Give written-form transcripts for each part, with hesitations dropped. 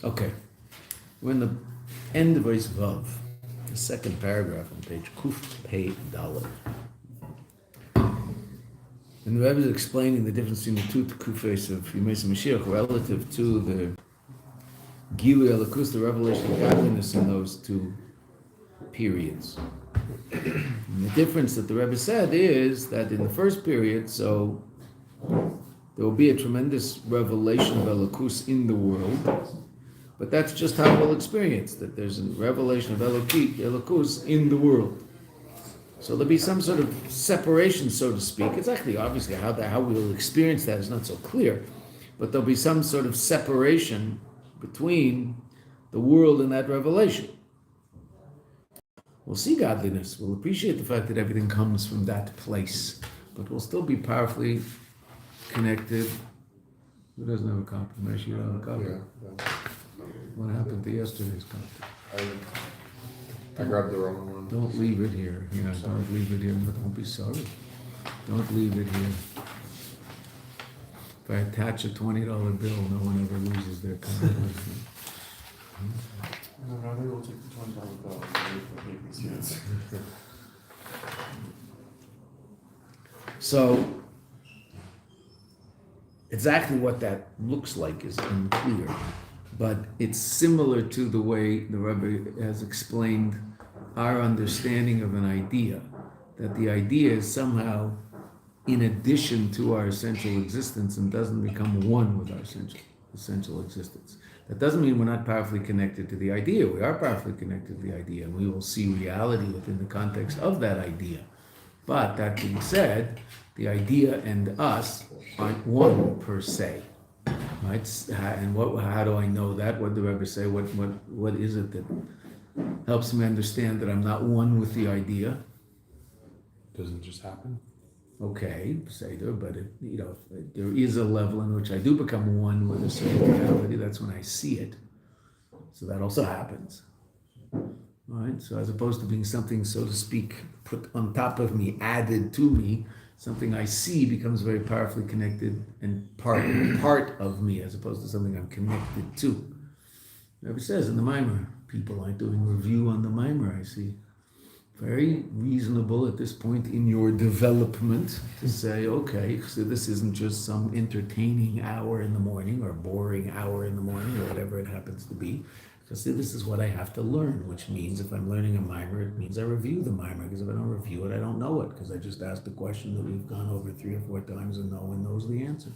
Okay. We're in the end of Beis Vav, the second paragraph on page Kuf Pei Dalet. And the Rebbe is explaining the difference between the two Kufes of Immerse Mashiach relative to the Gilui Elokus, the revelation of godliness in those two periods. And the difference that the Rebbe said is that in the first period, so there will be a tremendous revelation of Elokus in the world, but that's just how we'll experience that there's a revelation of Elokus in the world. So there'll be some sort of separation, so to speak. It's actually obviously how we will experience that is not so clear, but there'll be some sort of separation between the world and that revelation. We'll see godliness. We'll appreciate the fact that everything comes from that place, but we'll still be powerfully connected. Who doesn't have a copy? Mesh, you don't have a copy. Yeah. What happened to yesterday's copy? I grabbed the wrong one. Don't leave it here. Yeah, don't leave it here. But don't be sorry. Don't leave it here. If I attach a $20 bill, no one ever loses their copy. No, I think we'll take the $20 bill and wait for papers. So, exactly what that looks like is unclear, but it's similar to the way the Rebbe has explained our understanding of an idea, that the idea is somehow in addition to our essential existence and doesn't become one with our essential existence. That doesn't mean we're not powerfully connected to the idea. We are powerfully connected to the idea, and we will see reality within the context of that idea. But that being said, the idea and us aren't one per se, right? And how do I know that? What did the Rebbe say? What is it that helps me understand that I'm not one with the idea? Doesn't just happen. Okay, Seder, but there is a level in which I do become one with a certain reality. That's when I see it. So that also happens. Right? So as opposed to being something, so to speak, put on top of me, added to me, something I see becomes very powerfully connected and part of me, as opposed to something I'm connected to. Rebbe says in the Mimer, people aren't doing review on the Mimer, I see. Very reasonable at this point in your development to say, okay, so this isn't just some entertaining hour in the morning or boring hour in the morning or whatever it happens to be. Because this is what I have to learn, which means if I'm learning a mimer, it means I review the mimer, because if I don't review it, I don't know it, because I just asked a question that we've gone over 3 or 4 times and no one knows the answer.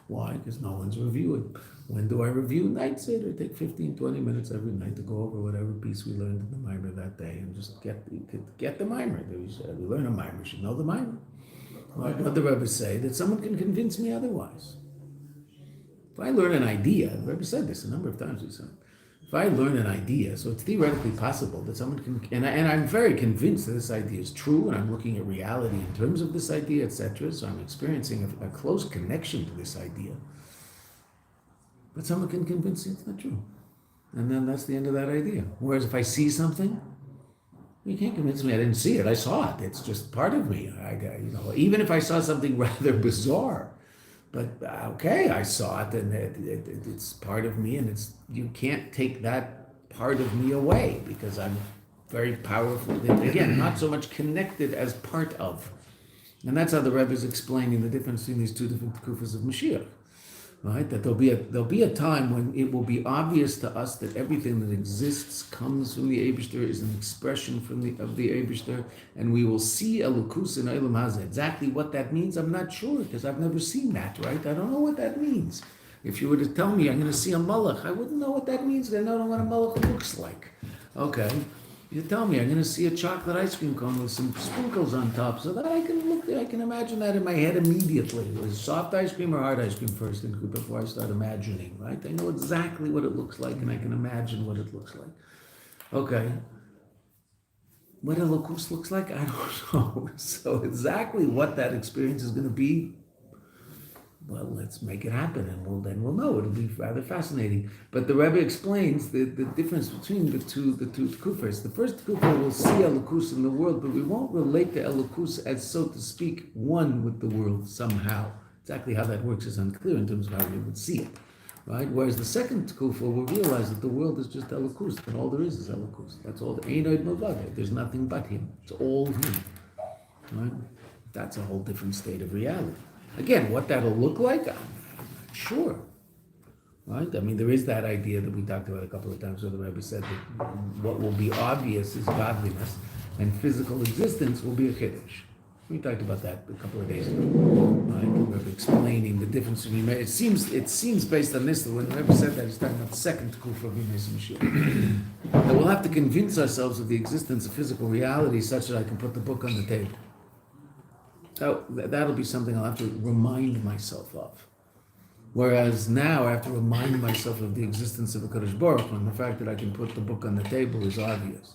Why? Because no one's reviewed. When do I review? Night Seder. Take 15, 20 minutes every night to go over whatever piece we learned in the mimer that day and just get the mimer. We learn a mimer, we should know the mimer. Like what the Rebbe say, that someone can convince me otherwise. If I learn an idea, the Rebbe said this a number of times, he said, if I learn an idea, so it's theoretically possible that someone can, and I'm very convinced that this idea is true, and I'm looking at reality in terms of this idea, etc. So I'm experiencing a close connection to this idea. But someone can convince me it's not true. And then that's the end of that idea. Whereas if I see something, you can't convince me I didn't see it. I saw it. It's just part of me. Even if I saw something rather bizarre, but okay, I saw it, and it's part of me, and you can't take that part of me away because I'm very powerful. Again, not so much connected as part of, and that's how the Rebbe is explaining the difference between these two different kufas of Mashiach. Right? That there'll be a time when it will be obvious to us that everything that exists comes from the Eibishter, is an expression of the Eibishter, and we will see Elokus in Olam Hazeh. Exactly what that means, I'm not sure, because I've never seen that, right? I don't know what that means. If you were to tell me I'm going to see a Malach, I wouldn't know what that means, because I don't know what a Malach looks like. Okay. You tell me I'm going to see a chocolate ice cream cone with some sprinkles on top, so that I can imagine that in my head immediately. Was soft ice cream or hard ice cream first before I start imagining, right? I know exactly what it looks like, and I can imagine what it looks like. Okay. What Elokus looks like, I don't know. So exactly what that experience is going to be, well, let's make it happen, and then we'll know. It'll be rather fascinating. But the Rebbe explains the difference between the two kufas. The first kufa will see Elokus in the world, but we won't relate to Elokus as, so to speak, one with the world somehow. Exactly how that works is unclear in terms of how we would see it. right? Whereas the second kufa will realize that the world is just Elokus, and all there is Elokus. That's all. Einoid Novade. There's nothing but him. It's all him, right? That's a whole different state of reality. Again, what that'll look like, I'm not sure, right? I mean, there is that idea that we talked about a couple of times where the Rebbe said that what will be obvious is godliness, and physical existence will be a chiddush. We talked about that a couple of days ago, right? We were explaining the difference between. It seems based on this that when the Rebbe said that, he's talking about the second kufa of Immerse Mashiach. That we'll have to convince ourselves of the existence of physical reality such that I can put the book on the table. That'll be something I'll have to remind myself of. Whereas now I have to remind myself of the existence of a Kadosh Baruch Hu, and the fact that I can put the book on the table is obvious.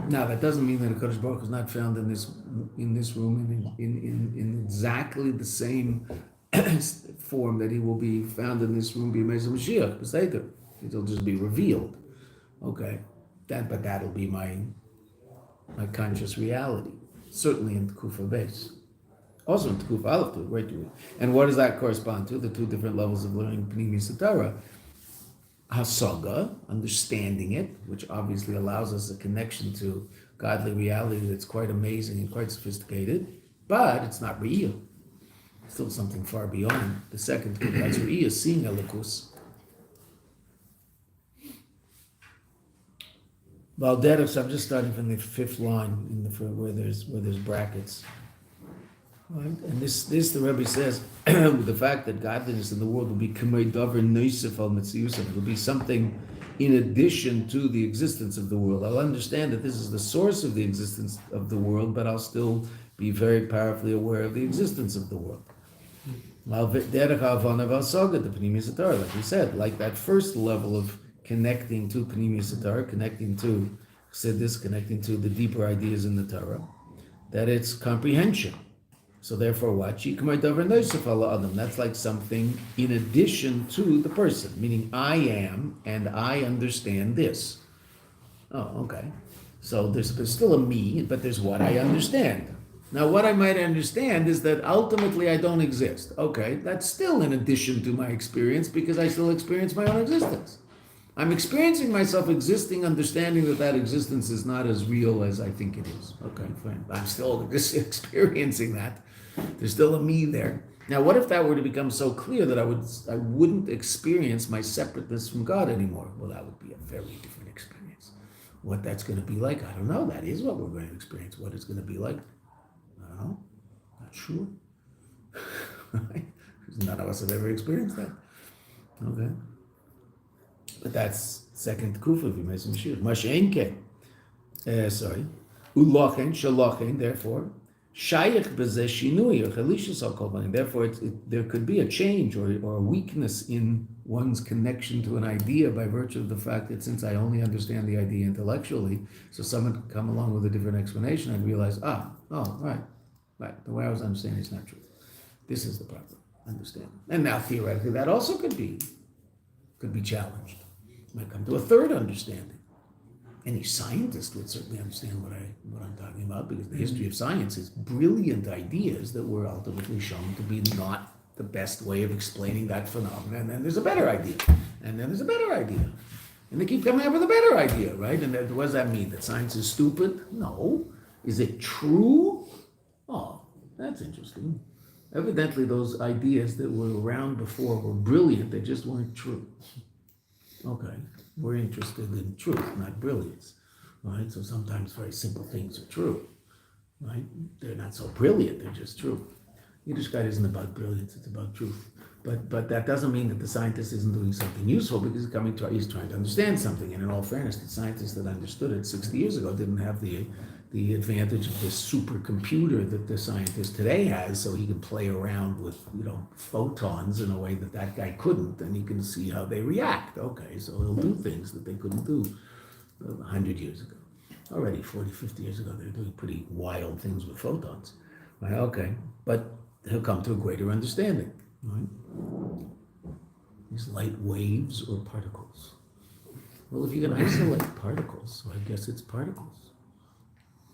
Now that doesn't mean that a Kadosh Baruch Hu is not found in this room in exactly the same form that he will be found in this room. B'yemei Mashiach, Beseder. It'll just be revealed. Okay, but that'll be my conscious reality. Certainly in Kufa base. Also in Kufa Aleph, to a great degree. And what does that correspond to? The two different levels of learning Pnimi Torah. Hasaga, understanding it, which obviously allows us a connection to godly reality that's quite amazing and quite sophisticated, but it's not real. It's still something far beyond. The second, that's real, seeing Elokus. Valderos, I'm just starting from the fifth line where there's brackets. Right? And this the Rebbe says, the fact that godliness in the world will be kamei davar noisef al metziyusav, it will be something in addition to the existence of the world. I'll understand that this is the source of the existence of the world, but I'll still be very powerfully aware of the existence of the world. Like we said, like that first level of connecting to Pnimi Torah, connecting to Chassidus, connecting to the deeper ideas in the Torah, that it's comprehension. So therefore what? That's like something in addition to the person, meaning I am and I understand this. Oh, okay. So there's still a me, but there's what I understand. Now what I might understand is that ultimately I don't exist. Okay, that's still in addition to my experience because I still experience my own existence. I'm experiencing myself existing, understanding that existence is not as real as I think it is. Okay, fine. I'm still experiencing that. There's still a me there. Now, what if that were to become so clear that I wouldn't experience my separateness from God anymore? Well, that would be a very different experience. What that's going to be like, I don't know. That is what we're going to experience. What it's going to be like, I don't know. Not sure. Right? Because none of us have ever experienced that. Okay. But that's second kufa of Immerse Mashiach. Mash'enke. Ulochen, shalochen, therefore. Shayach b'zeh shinui, or chalishus al kol. Therefore, there could be a change or a weakness in one's connection to an idea by virtue of the fact that since I only understand the idea intellectually, so someone could come along with a different explanation and realize, right, the way I was understanding is not true. This is the proper understanding. And now theoretically, that also could be challenged. Might come to a third understanding. Any scientist would certainly understand what I'm talking about, because the history of science is brilliant ideas that were ultimately shown to be not the best way of explaining that phenomenon. And then there's a better idea. And then there's a better idea. And they keep coming up with a better idea, right? And what does that mean? That science is stupid? No. Is it true? Oh, that's interesting. Evidently, those ideas that were around before were brilliant. They just weren't true. Okay. We're interested in truth, not brilliance, right? So sometimes very simple things are true, right? They're not so brilliant, they're just true. Yiddishkeit isn't about brilliance, it's about truth. But that doesn't mean that the scientist isn't doing something useful, because he's trying to understand something. And in all fairness, the scientists that understood it 60 years ago didn't have the advantage of this supercomputer that the scientist today has, so he can play around with photons in a way that guy couldn't, and he can see how they react. Okay, so he'll do things that they couldn't do 100 years ago. Already 40, 50 years ago, they're doing pretty wild things with photons. Right? Okay, but he'll come to a greater understanding. Right? These light waves or particles. Well, if you can isolate particles, so I guess it's particles.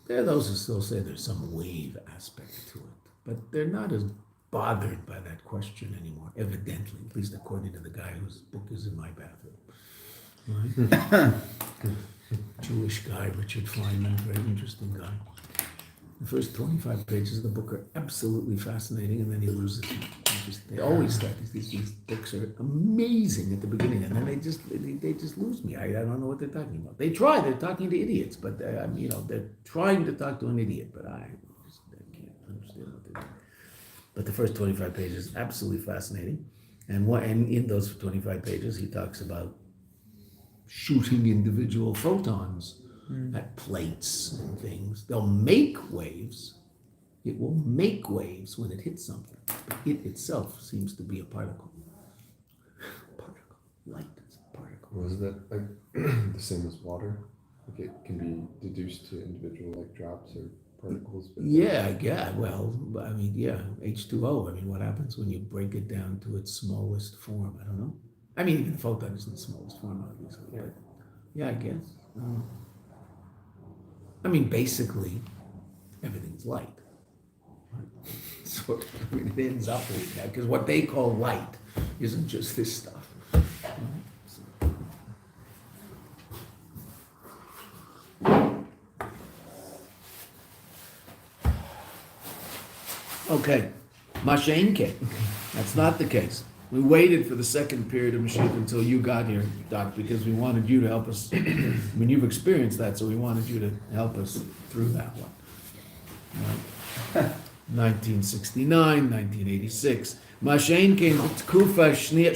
There are those who still say there's some wave aspect to it, but they're not as bothered by that question anymore, evidently, at least according to the guy whose book is in my bathroom. Right? Jewish guy, Richard Feynman, very interesting guy. The first 25 pages of the book are absolutely fascinating, and then he loses interest. They always start, these books are amazing at the beginning, and then they just lose me. I don't know what they're talking about. They're talking to idiots, but they're trying to talk to an idiot, but I can't understand what they're doing. But the first 25 pages, absolutely fascinating. And in those 25 pages, he talks about shooting individual photons at plates and things. They'll make waves. It will make waves when it hits something. But it itself seems to be a particle. Light is a particle. Was that like the same as water? Like it can be deduced to individual like drops or particles? H2O. I mean, what happens when you break it down to its smallest form? I don't know. I mean, even photon isn't the smallest form, obviously. Yeah. But yeah, I guess. I mean, basically, everything's light. So it ends up with that, because what they call light isn't just this stuff. Okay, Masha'enke. That's not the case. We waited for the second period of Mashiach until you got here, Doc, because we wanted you to help us. I mean, you've experienced that, so we wanted you to help us through that one. 1969, 1986. Masha'enke b'tkufa shniya.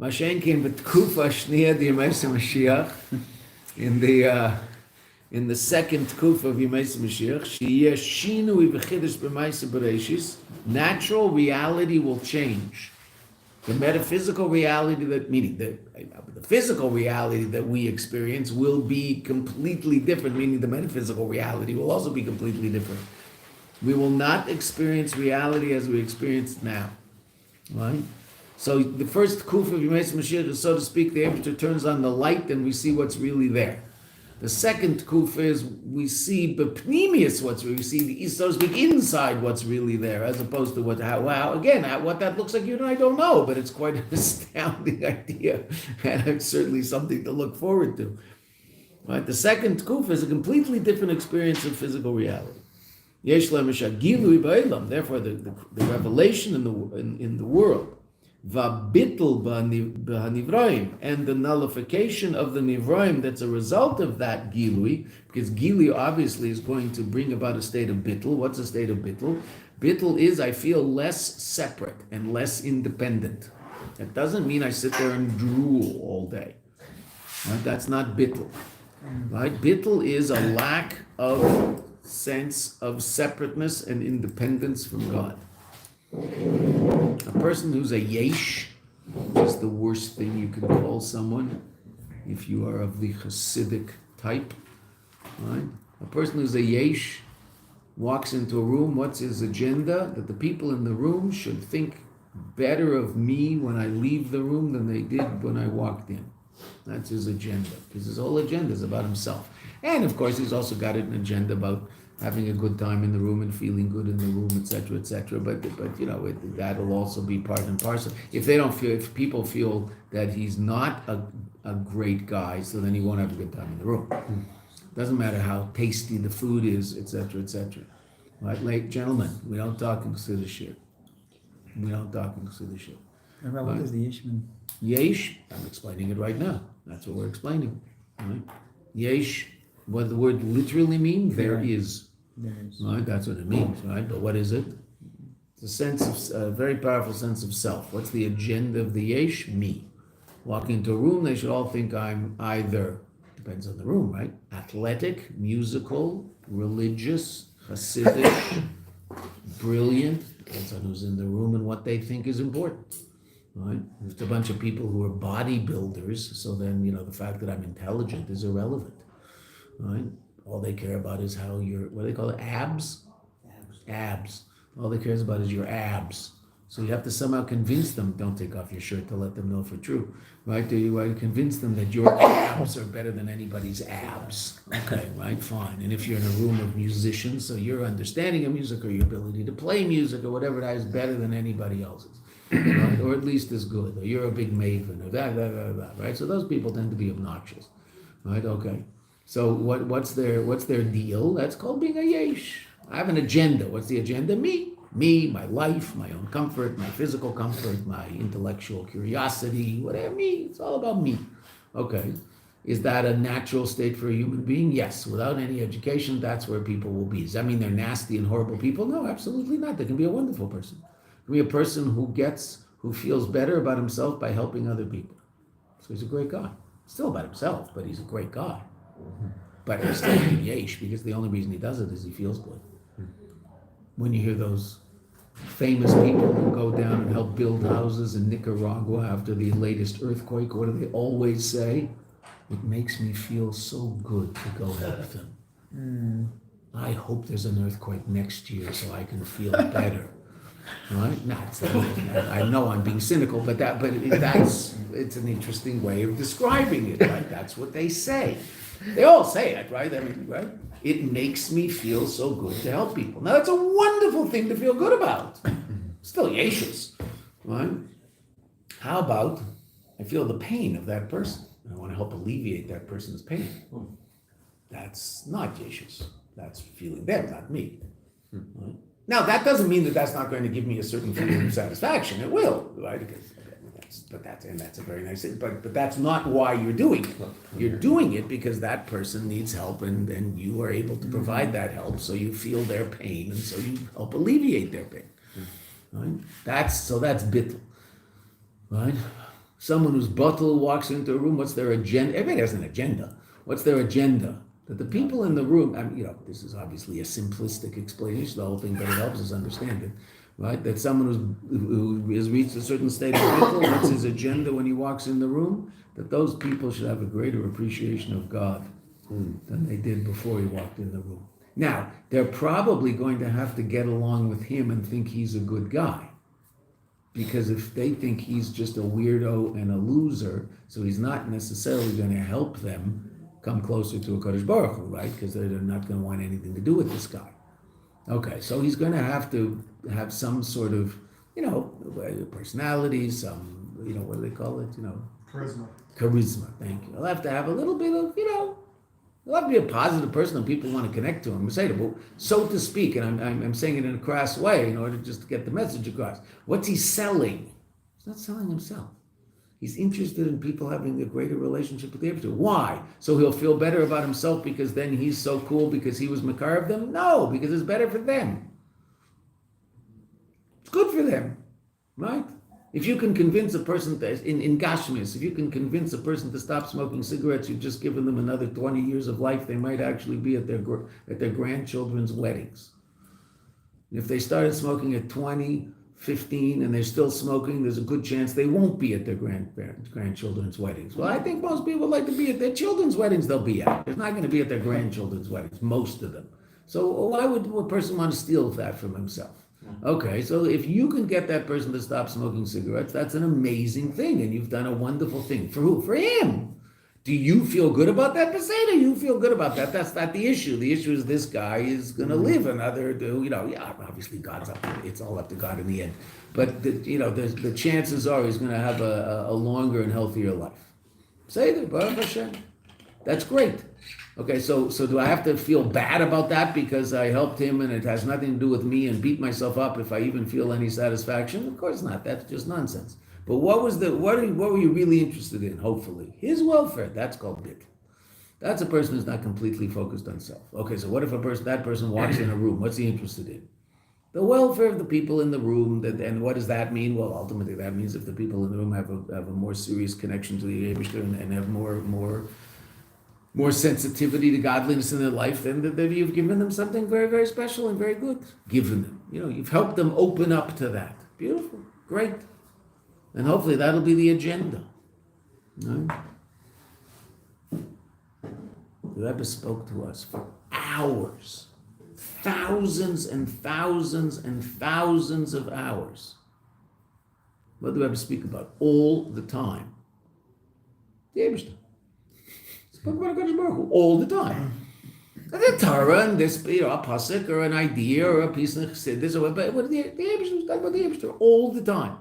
Masha'enke b'tkufa shniya d'Yemei Mashiach. In the second tkufa of Yemei Mashiach, sheyesh shinui v'chidush b'maisa bereshis. Natural reality will change. The metaphysical reality meaning the physical reality that we experience will be completely different, meaning the metaphysical reality will also be completely different. We will not experience reality as we experience it now. Right? So the first kuf of Yemei Mashiach is, so to speak, the Eibishter turns on the light and we see what's really there. The second kuf is we see bepnimius we see, so to speak, inside what's really there, as opposed to what that looks like. You and I don't know, but it's quite an astounding idea, and it's certainly something to look forward to. Right? The second kuf is a completely different experience of physical reality. Therefore, the revelation in the world. Vabitl b'hanivraim, and the nullification of the nivraim that's a result of that gilui, because gilui obviously is going to bring about a state of bitl. What's a state of bitl? Bitl is I feel less separate and less independent. That doesn't mean I sit there and drool all day. Right? That's not bitl. Right? Bitl is a lack of sense of separateness and independence from God. A person who's a yesh is the worst thing you can call someone if you are of the Hasidic type. Right? A person who's a yesh walks into a room. What's his agenda? That the people in the room should think better of me when I leave the room than they did when I walked in. That's his agenda, because his whole agenda is about himself. And of course, he's also got an agenda about having a good time in the room and feeling good in the room, etc., etc. But that'll also be part and parcel. If people feel that he's not a great guy, so then he won't have a good time in the room. Doesn't matter how tasty the food is, etc., etc. Right, ladies, gentlemen, we don't talk in Chassidus. We don't talk in Chassidus. What does the yesh mean? Yesh, I'm explaining it right now. That's what we're explaining. Right? Yesh, what the word literally means, there is. Right, that's what it means, right? But what is it? It's a sense of, a very powerful sense of self. What's the agenda of the yesh? Me. Walk into a room, they should all think I'm either, depends on the room, right? Athletic, musical, religious, Hasidic, brilliant, depends on who's in the room and what they think is important. Right? If it's a bunch of people who are bodybuilders, so then the fact that I'm intelligent is irrelevant. Right? All they care about is how your, what do they call it, abs? Abs. All they care about is your abs. So you have to somehow convince them, don't take off your shirt to let them know for true, right? Do you convince them that your abs are better than anybody's abs? Okay, right, fine. And if you're in a room of musicians, so your understanding of music or your ability to play music or whatever that is better than anybody else's, right? Or at least as good, or you're a big maven, or that, right? So those people tend to be obnoxious, right? Okay. So what's their deal? That's called being a yesh. I have an agenda. What's the agenda? Me, my life, my own comfort, my physical comfort, my intellectual curiosity, whatever, me. It's all about me. Okay. Is that a natural state for a human being? Yes. Without any education, that's where people will be. Does that mean they're nasty and horrible people? No, absolutely not. They can be a wonderful person. They can be a person who feels better about himself by helping other people. So he's a great guy. Still about himself, but he's a great guy. But he's still being yesh because the only reason he does it is he feels good. When you hear those famous people who go down and help build houses in Nicaragua after the latest earthquake, what do they always say? It makes me feel so good to go help them. I hope there's an earthquake next year so I can feel better. Right? I know I'm being cynical, but it's an interesting way of describing it, right? That's what they say. They all say it, right? I mean, right? It makes me feel so good to help people. Now, that's a wonderful thing to feel good about. Still yeshus, right? How about I feel the pain of that person, and I want to help alleviate that person's pain? That's not yeshus. That's feeling them, not me. Right? Now, that doesn't mean that that's not going to give me a certain feeling of satisfaction. It will, right? That's a very nice thing. But that's not why you're doing it. You're doing it because that person needs help, and you are able to provide that help, so you feel their pain, and so you help alleviate their pain. Right? That's bittul. Right? Someone who's bottle walks into a room. What's their agenda? Everybody has an agenda. What's their agenda? That the people in the room, this is obviously a simplistic explanation of the whole thing, but it helps us understand it, right? That someone who has reached a certain state of bittul, what's his agenda when he walks in the room? That those people should have a greater appreciation of God than they did before he walked in the room. Now, they're probably going to have to get along with him and think he's a good guy. Because if they think he's just a weirdo and a loser, so he's not necessarily going to help them come closer to a Kadosh Baruch Hu, right? Because they're not going to want anything to do with this guy. Okay, so he's going to have some sort of, personality, some, what do they call it? Charisma, thank you. He'll have to have a little bit of, he'll have to be a positive person and people want to connect to him. So to speak, and I'm saying it in a crass way in order just to get the message across. What's he selling? He's not selling himself. He's interested in people having a greater relationship with the Eibishter. Why? So he'll feel better about himself because then he's so cool because he was makar of them? No, because it's better for them. It's good for them, right? If you can convince a person, in Gashmis, if you can convince a person to stop smoking cigarettes, you've just given them another 20 years of life. They might actually be at their grandchildren's weddings. If they started smoking at 20, 15, and they're still smoking, there's a good chance they won't be at their grandchildren's weddings. Well, I think most people like to be at their children's weddings they'll be at. They're not going to be at their grandchildren's weddings, most of them. So why would a person want to steal that from himself? Okay, so if you can get that person to stop smoking cigarettes, that's an amazing thing, and you've done a wonderful thing. For who? For him. Do you feel good about that? Peseda, you feel good about that. That's not the issue. The issue is this guy is going to live another, obviously God's up. It's all up to God in the end. But, the chances are he's going to have a longer and healthier life. Peseda, Baruch Hashem. That's great. Okay, so do I have to feel bad about that because I helped him and it has nothing to do with me and beat myself up if I even feel any satisfaction? Of course not. That's just nonsense. But what were you really interested in? Hopefully, his welfare. That's called bittul. That's a person who's not completely focused on self. Okay, so what if that person walks in a room? What's he interested in? The welfare of the people in the room. And what does that mean? Well, ultimately, that means if the people in the room have a more serious connection to the Eibishter and have more sensitivity to godliness in their life, then you've given them something very, very special and very good. Given them, you've helped them open up to that. Beautiful, great. And hopefully that'll be the agenda. Right? The Rebbe spoke to us for hours, thousands and thousands and thousands of hours What did the Rebbe speak about all the time? The Eibishter. Spoke about HaKadosh Baruch Hu all the time. And the Torah and this, a pasuk or an idea or a piece of Chassidus or whatever, but the Eibishter was talking about the Eibishter all the time.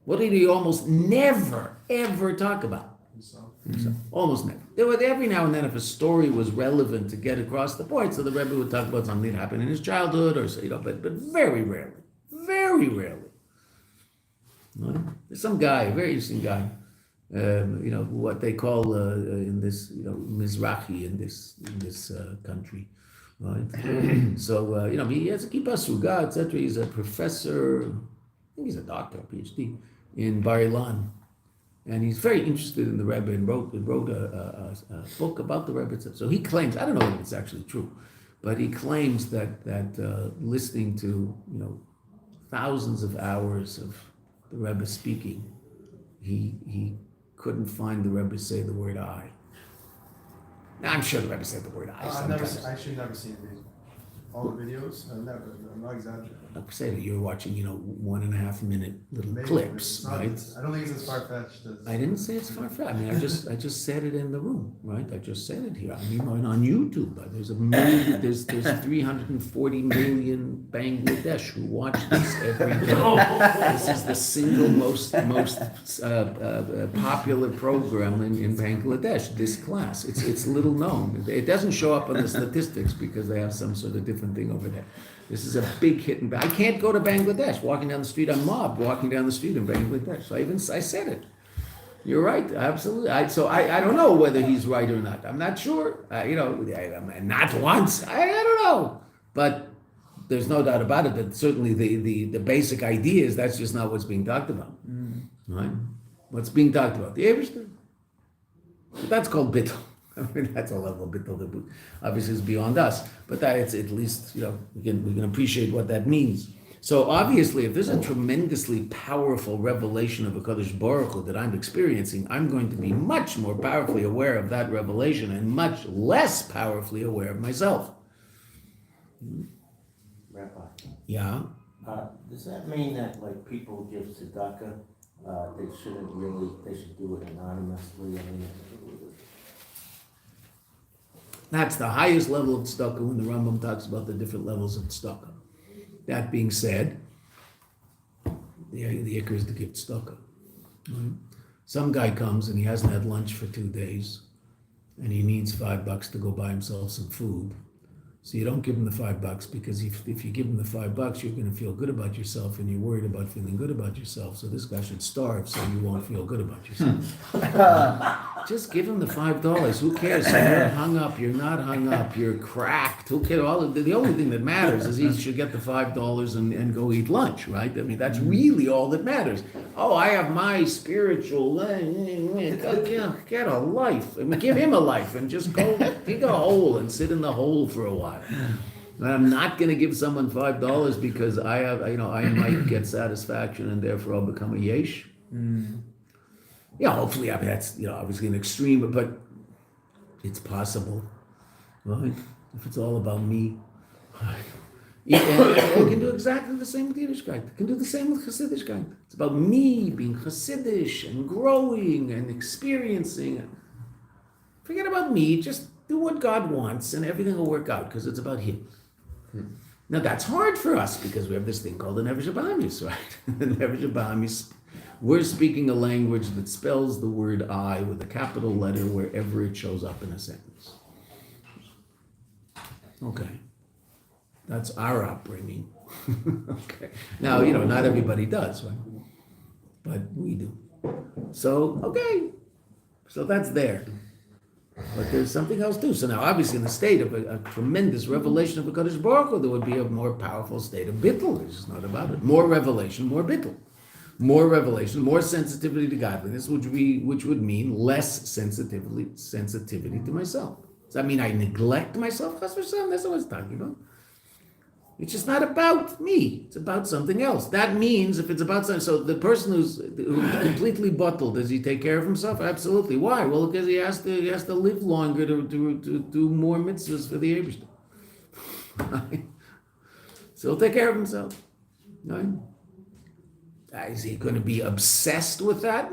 What did he almost never, ever talk about? Himself. Almost never. There would every now and then, if a story was relevant to get across the point, so the Rebbe would talk about something that happened in his childhood, or but very rarely, very rarely. Right? There's some guy, a very interesting guy, what they call in this, Mizrahi in this country, right? So he has a kippah suga, etc. He's a professor. I think he's a doctor, PhD, in Bar Ilan. And he's very interested in the Rebbe and wrote a book about the Rebbe. So he claims, I don't know if it's actually true, but he claims that listening to thousands of hours of the Rebbe speaking, he couldn't find the Rebbe say the word I. Now, I'm sure the Rebbe said the word I sometimes. I've actually never seen all the videos. I'm not exaggerating. Like I said, you're watching, 1.5 minute little Maybe, clips, right? I don't think it's as far-fetched as... I didn't say it's far-fetched. I mean, I just said it in the room, right? I just said it here. I mean, on YouTube, there's 340 million Bangladesh who watch this every day. This is the single most popular program in Bangladesh. This class, it's little known. It doesn't show up on the statistics because they have some sort of different thing over there. This is a big hit. I can't go to Bangladesh. Walking down the street, I'm mobbed walking down the street in Bangladesh. So I said it. You're right, absolutely. I don't know whether he's right or not. I'm not sure. Not once. I don't know. But there's no doubt about it that certainly the basic idea is that's just not what's being talked about. Right? What's being talked about? The Eibishter. That's called bittul. I mean, that's a level of bittul that obviously is beyond us, but that it's at least, we can appreciate what that means. So obviously, if there's a tremendously powerful revelation of HaKadosh Baruch Hu that I'm experiencing, I'm going to be much more powerfully aware of that revelation and much less powerfully aware of myself. Rabbi. Yeah? Does that mean that people give tzedakah, they should do it anonymously? That's the highest level of tzedakah when the Rambam talks about the different levels of tzedakah. That being said, the ikar is to give tzedakah. Right? Some guy comes and he hasn't had lunch for 2 days and he needs $5 to go buy himself some food. So you don't give him the $5 because if you give him the $5, you're going to feel good about yourself and you're worried about feeling good about yourself. So this guy should starve so you won't feel good about yourself. Just give him the $5. Who cares? So you're hung up. You're not hung up. You're cracked. Who cares? The only thing that matters is he should get the $5 and go eat lunch, right? I mean, that's really all that matters. Oh, I have my spiritual. Get a life. I mean, give him a life and just go dig a hole and sit in the hole for a while. And I'm not going to give someone $5 because I might get satisfaction and therefore I'll become a yesh. Yeah, hopefully, I mean, that's, obviously an extreme, but it's possible, right? If it's all about me. And I can do exactly the same with Yiddishkeit. I can do the same with Chassidishkeit. It's about me being Chassidish and growing and experiencing. Forget about me, just do what God wants and everything will work out because it's about Him. Now, that's hard for us because we have this thing called the Nefesh HaBahamis, right? The Nefesh HaBahamis. We're speaking a language that spells the word I with a capital letter wherever it shows up in a sentence. Okay. That's our upbringing. Okay. Now, not everybody does, right? But we do. So, okay. So that's there. But there's something else too. So now, obviously, in the state of a tremendous revelation of HaKadosh Baruch Hu, there would be a more powerful state of bittul. It's just not about it. More revelation, more bittul. More revelation, more sensitivity to godliness, which would mean less sensitivity to myself. Does that mean I neglect myself? That's what it's talking about. It's just not about me. It's about something else. That means if it's about something, so the person who's completely bottled, does he take care of himself? Absolutely. Why? Well, because he has to live longer to do more mitzvahs for the Eibishter. Right? So he'll take care of himself. Right? Is he going to be obsessed with that?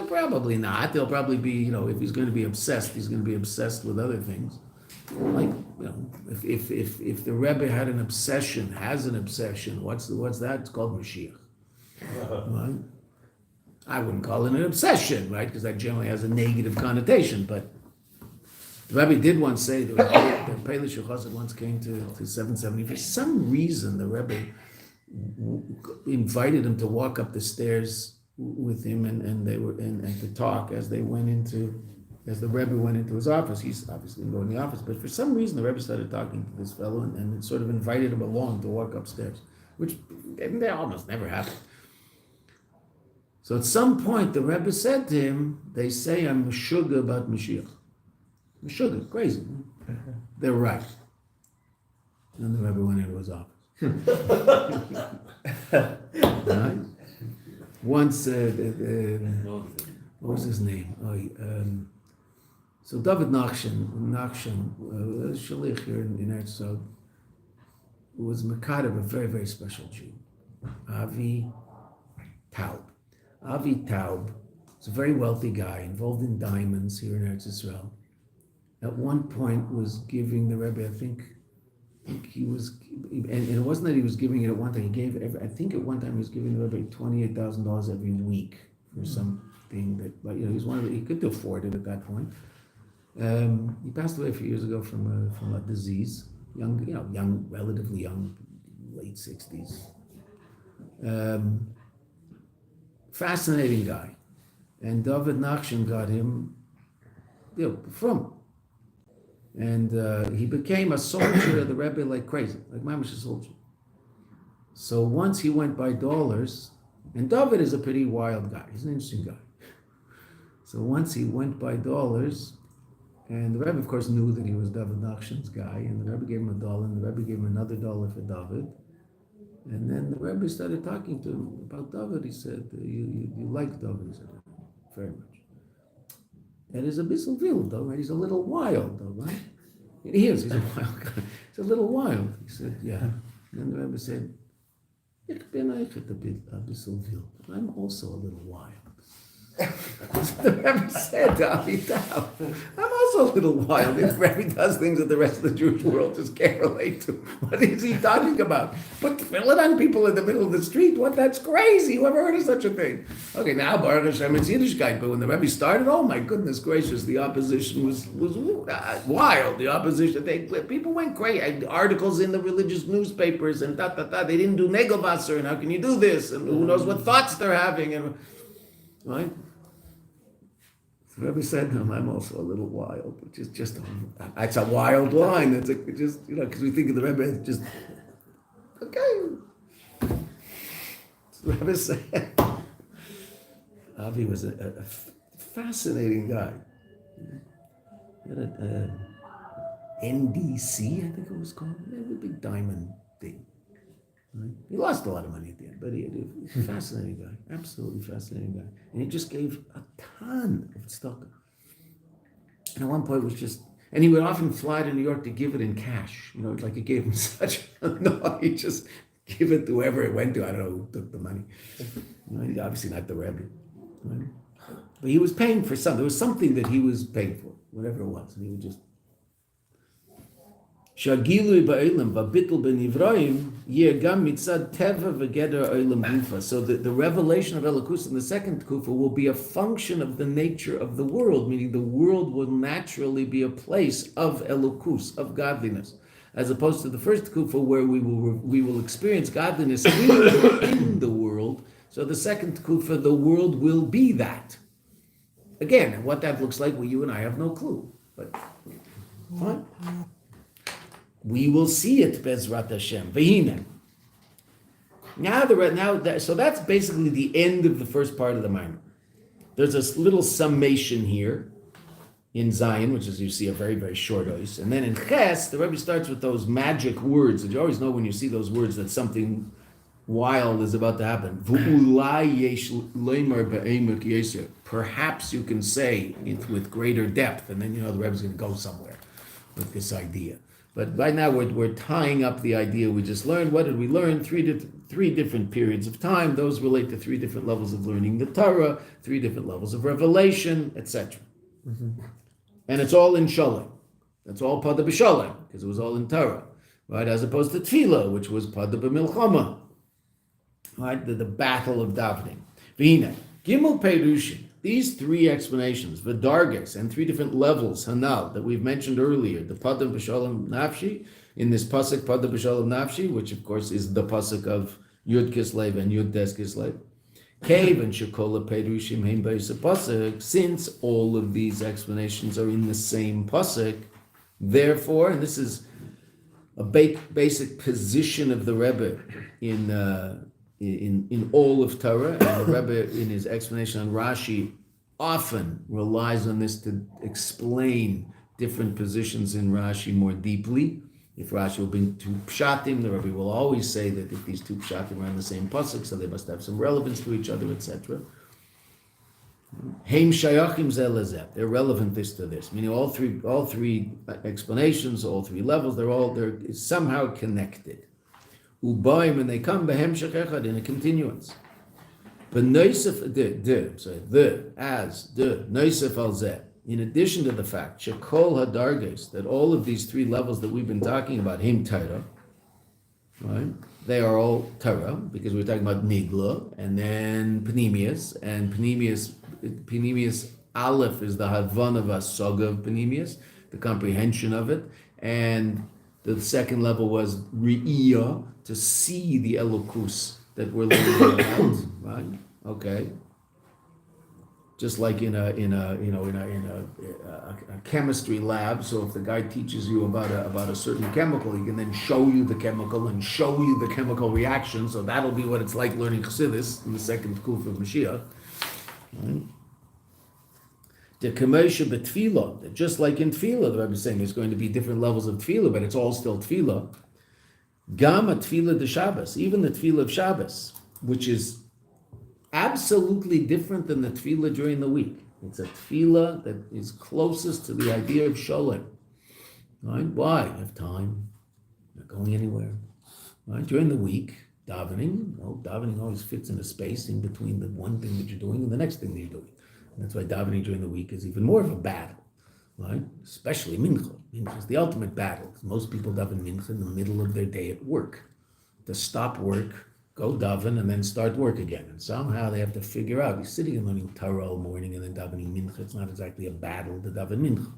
Probably not. There'll probably be, if he's going to be obsessed, he's going to be obsessed with other things. Like, if the Rebbe had an obsession, has an obsession, what's that? It's called Mashiach. Right? I wouldn't call it an obsession, right? Because that generally has a negative connotation. But the Rebbe did once say that the Pele Shulchan once came to 770. For some reason, the Rebbe invited him to walk up the stairs with him, and they were and to talk as the Rebbe went into his office. He's obviously going to go in the office, but for some reason the Rebbe started talking to this fellow and sort of invited him along to walk upstairs, which they almost never happened. So at some point the Rebbe said to him, "They say I'm meshuggah about Mashiach." Meshuggah, crazy. They're right. And the Rebbe went into his office. Right? Once, what was his name? So David Nachshon, Shalich here in Eretz Yisrael, was Makad of a very, very special Jew, Avi Taub. Avi Taub was a very wealthy guy, involved in diamonds here in Eretz Yisrael. At one point was giving the Rebbe, I think he was, and it wasn't that he was giving it at one time. He gave I think at one time he was giving the Rebbe $28,000 every week for something that, but he was he could afford it at that point. He passed away a few years ago from a disease. Young, relatively young, late 60s. Fascinating guy, and David Nachshon got him, from. And he became a soldier of the Rebbe like crazy, like mamish a soldier. So once he went by dollars, and David is a pretty wild guy. He's an interesting guy. So once he went by dollars, and the Rebbe, of course, knew that he was David Nachshon's guy, and the Rebbe gave him $1, and the Rebbe gave him another $1 for David. And then the Rebbe started talking to him about David. He said, you like David? He said, very much. It is a besholom, though, right? He's a little wild, though, right? He's a wild guy. He's a little wild. He said, yeah. And then the Rebbe said, Ich bin eigentlich a besholom. I'm also a little wild. The Rebbe said to Avi Taub, I'm also a little wild. If Rebbe does things that the rest of the Jewish world just can't relate to. What is he talking about? Put fill on people in the middle of the street. What? That's crazy. Who ever heard of such a thing? Okay, now Baruch Hashem, it's Yiddishkeit. But when the Rebbe started, oh my goodness gracious, the opposition was wild. The opposition, people went crazy. Articles in the religious newspapers and They didn't do Negelwasser, and how can you do this? And who knows what thoughts they're having? And right? The Rebbe said to him, I'm also a little wild, which is just it's a wild line. It's just, because we think of the Rebbe as just, okay. So the Rebbe said, Avi was a fascinating guy. He had a NDC, I think it was called, a big diamond thing. Right? He lost a lot of money at the end, but he was a fascinating guy, absolutely fascinating guy. And he just gave a ton of tzedakah. And at one point it was just, and he would often fly to New York to give it in cash. Like it gave him such, no, he just give it to whoever it went to. I don't know who took the money. Obviously not the Rebbe. Right? But he was paying for something. There was something that he was paying for, whatever it was. And he would just, Shagilui ba'olam v'bittul b'nivroim yegam mitzad teva v'geder olam gufa. So the revelation of Elokus in the second kufa will be a function of the nature of the world, meaning the world will naturally be a place of Elokus, of godliness, as opposed to the first kufa where we will experience godliness in the world. So the second kufa, the world will be that. Again, what that looks like, you and I have no clue. But fine. We will see it, Bezrat Hashem. Vehine. So that's basically the end of the first part of the Maimon. There's this little summation here in Zion, which is, you see, a very, very short ois. And then in Ches, the Rebbe starts with those magic words that you always know when you see those words that something wild is about to happen. Perhaps you can say it with greater depth, and then the Rebbe's going to go somewhere with this idea. But right now we're tying up the idea we just learned. What did we learn? Three different periods of time. Those relate to three different levels of learning the Torah, three different levels of revelation, etc. And it's all in Sholem. That's all Pode besholom, because it was all in Torah, right? As opposed to Tefillah, which was Pode bemilchama, right? The battle of davening. V'hine, Gimel Perushim, these three explanations, V'darges, and three different levels, Hanal, that we've mentioned earlier, the Pode besholom nafshi, in this pasuk Pode besholom nafshi, which of course is the pasuk of Yud Kislev and Yud Tes Kislev. Cave and Shekola Perushim Heim Beis pasuk, since all of these explanations are in the same pasuk, therefore, and this is a basic position of the Rebbe in all of Torah, and the Rebbe in his explanation on Rashi often relies on this to explain different positions in Rashi more deeply. If Rashi will bring two pshatim, the Rebbe will always say that if these two pshatim are on the same pasuk, so they must have some relevance to each other, etc. Heim shayachim zeh lezeh. They're relevant this to this, meaning all three explanations, all three levels, they're somehow connected. Ubaim, and they come behemshech echad, in a continuance. But noisef noisef al zeh. In addition to the fact shekol hadarges, that all of these three levels that we've been talking about, him Torah, right? They are all Torah, because we're talking about Nigla, and then Panemius, and Panemius Aleph is the Havana of Asaga of Panemius, the comprehension of it, and the second level was Re'iyah, to see the Elokus that we're learning about, right? Okay. Just like in a chemistry lab. So if the guy teaches you about a certain chemical, he can then show you the chemical and show you the chemical reaction. So that'll be what it's like learning Chassidus in the second Kuf of Mashiach. Right? The Kamesha B'Tfilah, just like in Tfilah, the Rebbe is saying there's going to be different levels of Tfilah, but it's all still Tfilah. Gama Tfilah de Shabbos, even the Tfilah of Shabbos, which is absolutely different than the tefillah during the week. It's a tefillah that is closest to the idea of sholem. Right? Why? You have time. You're not going anywhere. Right? During the week, davening always fits in a space in between the one thing that you're doing and the next thing that you're doing. And that's why davening during the week is even more of a battle. Right? Especially mincha. Mincha is the ultimate battle. Most people daven mincha in the middle of their day at work. To stop work, go daven, and then start work again. And somehow they have to figure out, you're sitting and learning Torah all morning and then davening mincha. It's not exactly a battle to daven mincha,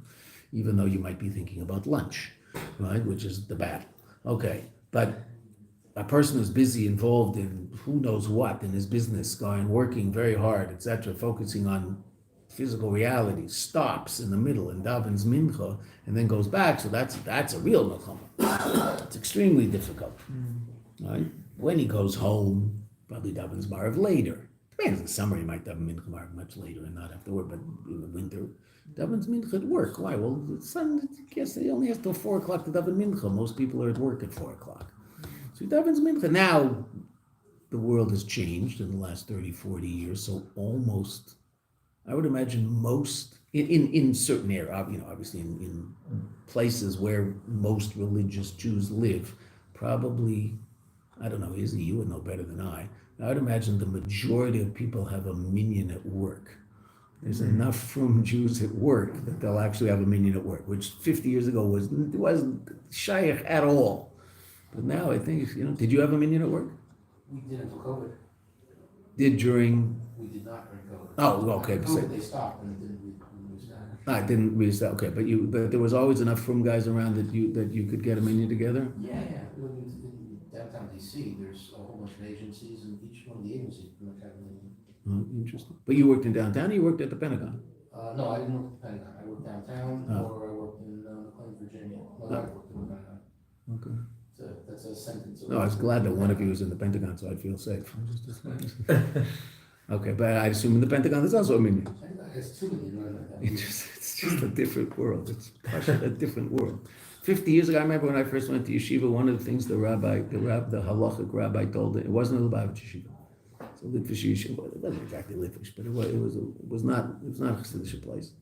even though you might be thinking about lunch, right? Which is the battle. Okay, but a person who's busy, involved in who knows what in his business, going, working very hard, etc., focusing on physical reality, stops in the middle and davens mincha, and then goes back. So that's a real milchama. It's extremely difficult, right? When he goes home, probably davens Marav later. Depends. In the summer, he might daven mincha Marav much later and not have to work. But in the winter, davens mincha at work. Why? Well, the sun, I guess he only has till 4 o'clock to daven mincha. Most people are at work at 4 o'clock. So he davens mincha. Now, the world has changed in the last 30, 40 years. So almost, I would imagine most, in certain areas, obviously in places where most religious Jews live, probably, I don't know, Izzy, you would know better than I would imagine the majority of people have a minyan at work. There's enough from Jews at work that they'll actually have a minyan at work, which 50 years ago wasn't shaykh at all. But now I think, did you have a minyan at work? We did until COVID. Did during? We did not during COVID. Oh, okay. COVID, they stopped and it didn't restart. It didn't restart. Okay, but there was always enough from guys around that you could get a minyan together? Yeah. In downtown DC, there's a whole bunch of agencies, and each one of the agencies pretty much have a million. Oh, interesting. But you worked in downtown, or you worked at the Pentagon? No, I didn't work at the Pentagon. I worked downtown, or I worked in McLean, Virginia. No, I worked in the Pentagon. Okay. That's a sentence. No, I was glad that one of you was in the Pentagon, so I'd feel safe. Okay, but I assume in the Pentagon there's also a minyan. It's 2 million. It's just a different world. It's a different world. 50 years ago, I remember when I first went to Yeshiva, one of the things the halachic rabbi told me, it wasn't a Lubavitch Yeshiva. It's a Litvish Yeshiva. It wasn't exactly Litvish, but it was not a Chassidish place.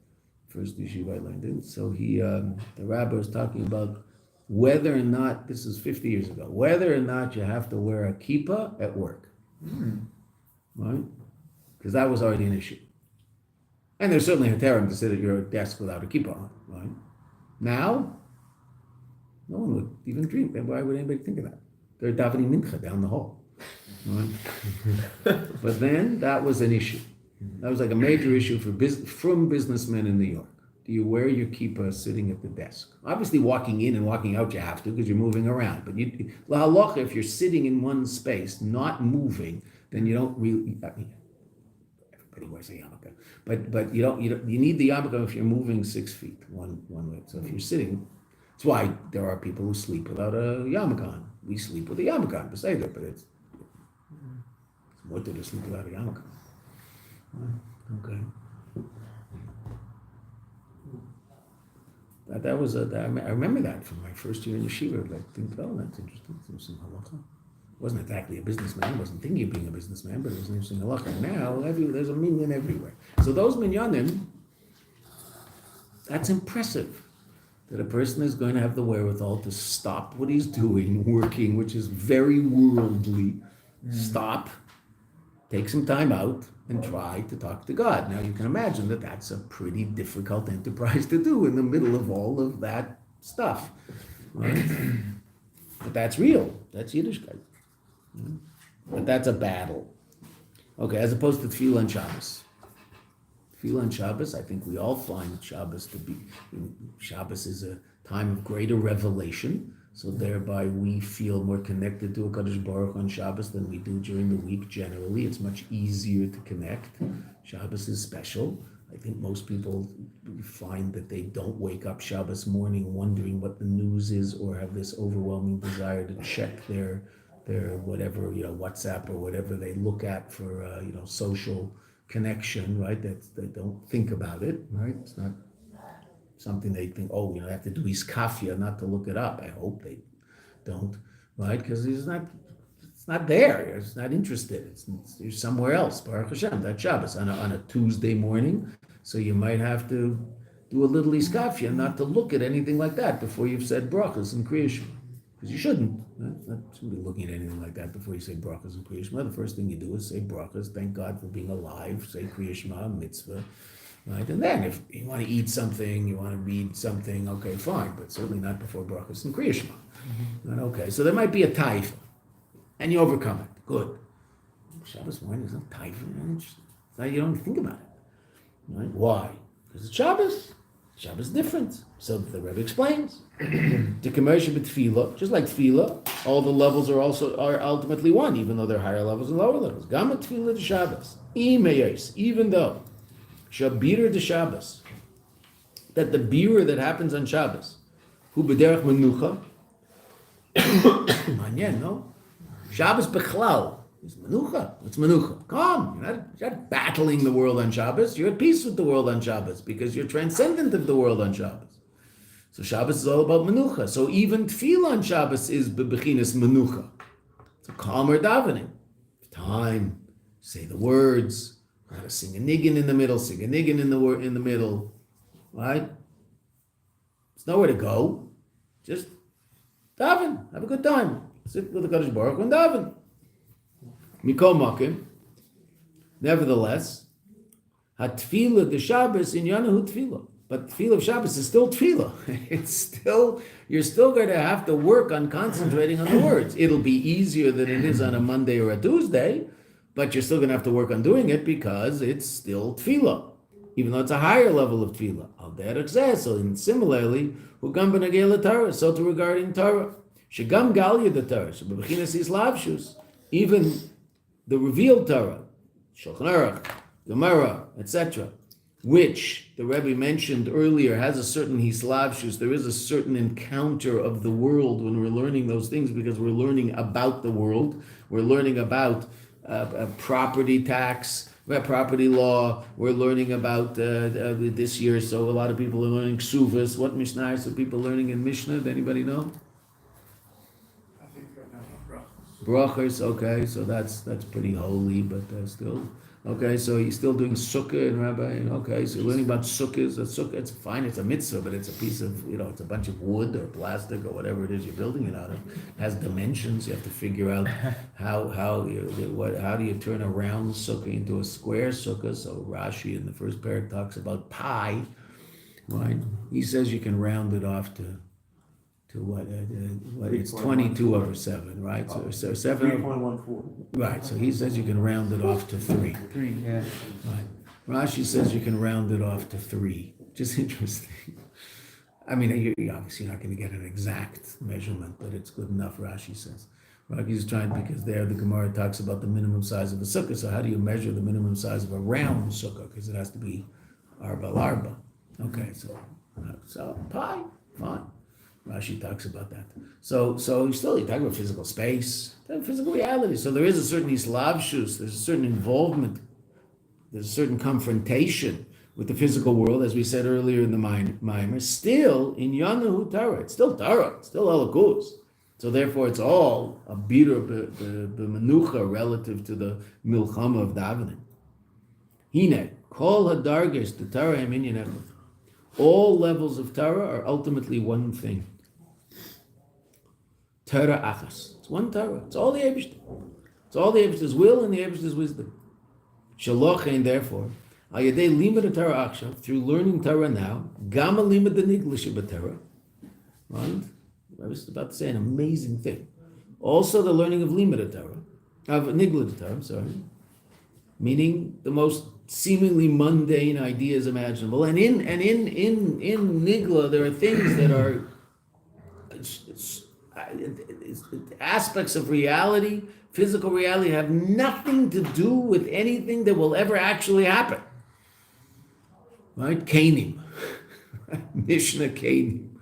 First Yeshiva I learned in. So the rabbi was talking about whether or not, this is 50 years ago, whether or not you have to wear a kippah at work. Right? Because that was already an issue. And there's certainly a terror to sit at your desk without a kippah on, right? Now, no one would even dream. Why would anybody think of that? They're davening mincha down the hall. Right? But then that was an issue. That was like a major issue from businessmen in New York. Do you wear your kippah sitting at the desk? Obviously, walking in and walking out, you have to because you're moving around. But la halacha, if you're sitting in one space, not moving, then you don't really. I mean, everybody wears a yarmulke, but you need the yarmulke if you're moving 6 feet one way. So if you're sitting, that's why there are people who sleep without a yarmulke on. We sleep with a yarmulke on, beseder, but it's more to sleep without a yarmulke. Okay. That was I remember that from my first year in Yeshiva. I think, oh, that's interesting. There's some halacha. Wasn't exactly a businessman. Wasn't thinking of being a businessman, but it was an interesting halacha. Now there's a minyan everywhere. So those minyanim, that's impressive. That a person is going to have the wherewithal to stop what he's doing, working, which is very worldly. Stop, take some time out, and try to talk to God. Now you can imagine that that's a pretty difficult enterprise to do in the middle of all of that stuff. Right? But that's real. That's Yiddishkeit. But that's a battle. Okay, as opposed to Tefillah and Shabbos. Tefillah and Shabbos, I think we all find Shabbos to be, Shabbos is a time of greater revelation, so thereby we feel more connected to HaKadosh Baruch Hu on Shabbos than we do during the week generally. It's much easier to connect. Shabbos is special. I think most people find that they don't wake up Shabbos morning wondering what the news is or have this overwhelming desire to check their whatever, WhatsApp or whatever they look at for, social connection, right? They don't think about it, right? It's not something they think, they have to do iskafia not to look it up. I hope they don't, right? Because it's not there. It's not interested. You're somewhere else. Baruch Hashem, that's Shabbos on a Tuesday morning. So you might have to do a little iskafia not to look at anything like that before you've said brachas and Kriya Shema. Because you shouldn't. Not shouldn't be looking at anything like that before you say brachas and Kriya Shema. The first thing you do is say brachas, thank God for being alive, say Kriya Shema, mitzvah. Right? And then if you want to eat something, you want to read something, okay, fine, but certainly not before brachas and Kriya Shema. Right? Okay, so there might be a taifa, and you overcome it. Good. Shabbos morning, there's no taifa. You don't think about it. Right? Why? Because it's Shabbos. Shabbos is different. So the Rebbe explains. The commercial with tefillah, just like tefillah, all the levels are ultimately one, even though there are higher levels and lower levels. Gama tefillah to Shabbos. Even though Shabira to Shabbos, that the bira that happens on Shabbos, hu b'derech menucha, manyen, no? Shabbos bechlal is menucha. It's menucha. Come, you're not battling the world on Shabbos. You're at peace with the world on Shabbos because you're transcendent of the world on Shabbos. So Shabbos is all about menucha. So even tefillah on Shabbos is bebechinas menucha. It's a calmer davening. Time, say the words. How to sing a niggin in the middle, sing a niggin in the middle, right? There's nowhere to go. Just daven, have a good time. Sit with the Kadosh Baruch Hu and daven. Mikol makim. Nevertheless, hatfila de Shabbos in Yanahu tefillah. But tefillah of Shabbos is still tefillah. You're still going to have to work on concentrating on the words. It'll be easier than it is on a Monday or a Tuesday, but you're still going to have to work on doing it because it's still tefillah, even though it's a higher level of tefillah. Al derech zeh. So similarly, hugam b'nagei Torah. So to regarding Torah, shegam galya the Torah, shebechinas islavshus, even the revealed Torah, Shulchan Aruch, Gemara, etc., which the Rebbe mentioned earlier has a certain hislavshus. There is a certain encounter of the world when we're learning those things because we're learning about the world. We're learning about property tax, property law. We're learning about this year. So a lot of people are learning ksuvas. What mishnah are people learning in Mishnah? Does anybody know? I think right now, Brachos. Okay, so that's pretty holy, but still. Okay, so he's still doing sukkah and rabbi. Okay, so you're learning about sukkahs. A sukkah, it's fine. It's a mitzvah, but it's a piece of, it's a bunch of wood or plastic or whatever it is you're building it out of. It has dimensions. You have to figure out how do you turn a round sukkah into a square sukkah. So Rashi in the first parak talks about pi, right? He says you can round it off to what it's 22 over 7, right? So 7 3.14. right, so he says you can round it off to 3. 3, yeah. Right. Rashi says you can round it off to 3. Just interesting. I mean, you're obviously not going to get an exact measurement, but it's good enough, Rashi says. Rashi's trying, because there the Gemara talks about the minimum size of a sukkah. So how do you measure the minimum size of a round sukkah? Because it has to be arba larba. Okay, so pi, fine. Rashi talks about that. So you're talking about physical space, physical reality. So there is a certain islavshus, there's a certain involvement, there's a certain confrontation with the physical world, as we said earlier in the Mimer. Still, in Yanahu Torah, it's still Torah, it's still Elokus. So therefore, it's all a bira b'menucha relative to the milchama of davening. Hine, kol hadargesh the Torah eminyan echad. All levels of Torah are ultimately one thing. Torah achas. It's one Torah. It's all the Eibishter. It's all the Eibishter's will and the Eibishter's wisdom. Shalochein, therefore, al yedei limud Torah achshav, through learning Torah now, gama limud the niglish b'Torah. Right? I was about to say an amazing thing. Also, the learning of limud Torah, of nigla Torah. I'm sorry, meaning the most seemingly mundane ideas imaginable. And in nigla, there are things that are aspects of reality, physical reality, have nothing to do with anything that will ever actually happen. Right? Kanim. Mishnah Kanim.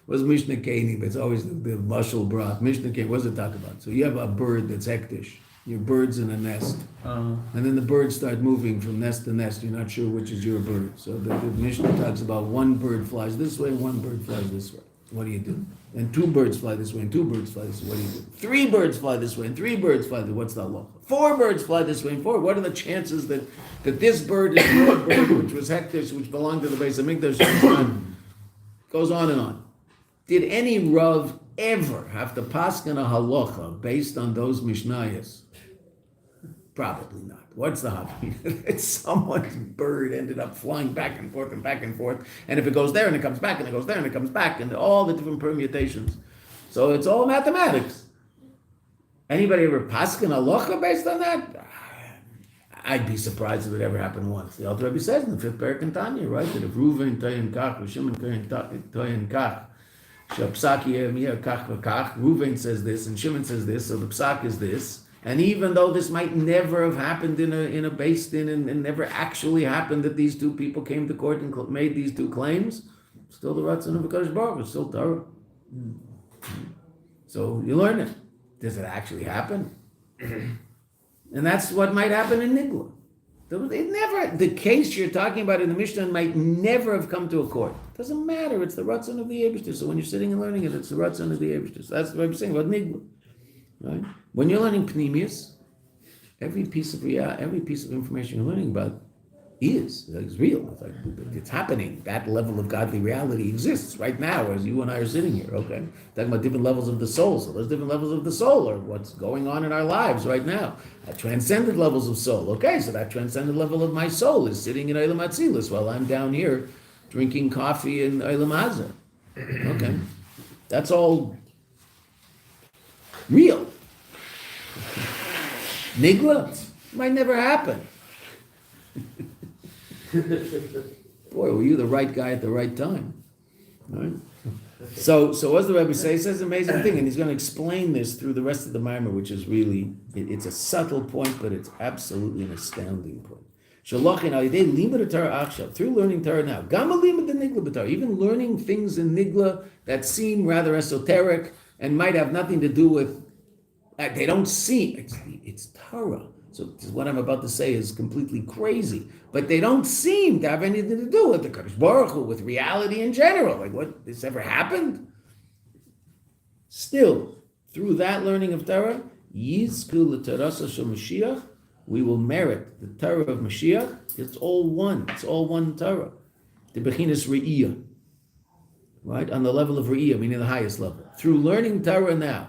What's Mishnah Kanim? It's always the mushal broth. Mishnah Kanim, what does it talk about? So you have a bird that's hektish. Your bird's in a nest. And then the birds start moving from nest to nest. You're not sure which is your bird. So the Mishnah talks about one bird flies this way, one bird flies this way. What do you do? And 2 birds fly this way, and 2 birds fly this way. What do you do? 3 birds fly this way, and 3 birds fly this way. What's the law? 4 birds fly this way, and 4. What are the chances that this bird is your bird, which was hektish, which belonged to the beis hamikdash? Goes on and on. Did any Rav ever have to paskin a halacha based on those mishnayos? Probably not. What's the halacha? It's someone's bird ended up flying back and forth, and if it goes there and it comes back, and it goes there and it comes back, and all the different permutations. So it's all mathematics. Anybody ever paskin halacha based on that? I'd be surprised if it ever happened once. The Alter Rebbe says in the 5th parak in Tanya, right, that if Reuven toyen kach, or Shimon toyen kach, Shapsaki kach v'kach, Reuven says this and Shimon says this, so the psak is this. And even though this might never have happened in a beis din and never actually happened that these 2 people came to court and made these 2 claims, still the ratzon of HaKadosh Baruch Hu, still Torah. So you learn it. Does it actually happen? And that's what might happen in Nigla. The case you're talking about in the Mishnah might never have come to a court. It doesn't matter. It's the ratzon of the Eibishter. So when you're sitting and learning it, it's the ratzon of the Eibishter. So that's what I'm saying about Nigla. Right? When you're learning Pnimius, every piece of information you're learning about is real. It's happening. That level of godly reality exists right now as you and I are sitting here. Okay, talking about different levels of the soul. So those different levels of the soul are what's going on in our lives right now. Transcendent levels of soul. Okay, so that transcendent level of my soul is sitting in Eilam Atzilus while I'm down here drinking coffee in Eilam Hazeh. Okay, that's all real. Nigla might never happen. Boy, were you the right guy at the right time? Right? So what's the Rebbe say? He says an amazing thing, and he's going to explain this through the rest of the Mimer, which is really, it's a subtle point, but it's absolutely an astounding point. Through learning Torah now, even learning things in Nigla that seem rather esoteric and might have nothing to do with, they don't seem, it's Torah. So what I'm about to say is completely crazy, but they don't seem to have anything to do with the Kadosh Baruch Hu, with reality in general. Like, what, this ever happened? Still, through that learning of Torah, Yizku l'Torasa shel Mashiach, we will merit the Torah of Mashiach. It's all one. It's all one Torah. The Bechinas Re'iyah, right? On the level of Re'iyah, meaning the highest level. Through learning Torah now,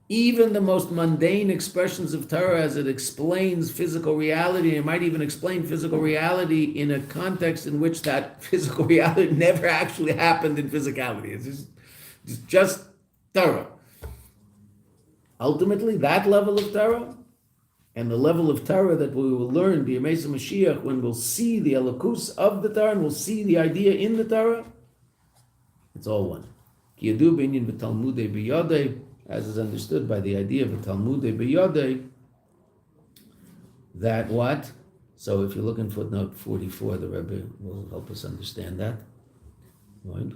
even the most mundane expressions of Torah as it explains physical reality, it might even explain physical reality in a context in which that physical reality never actually happened in physicality. It's just Torah. Ultimately, that level of Torah and the level of Torah that we will learn, the Immerse Mashiach, when we'll see the elokus of the Torah and we'll see the idea in the Torah, it's all one. Ki yadu b'inyan v'talmudei b'yodei, as is understood by the idea of a talmudei b'yodei, that what? So if you look in footnote 44, the Rebbe will help us understand that. Right?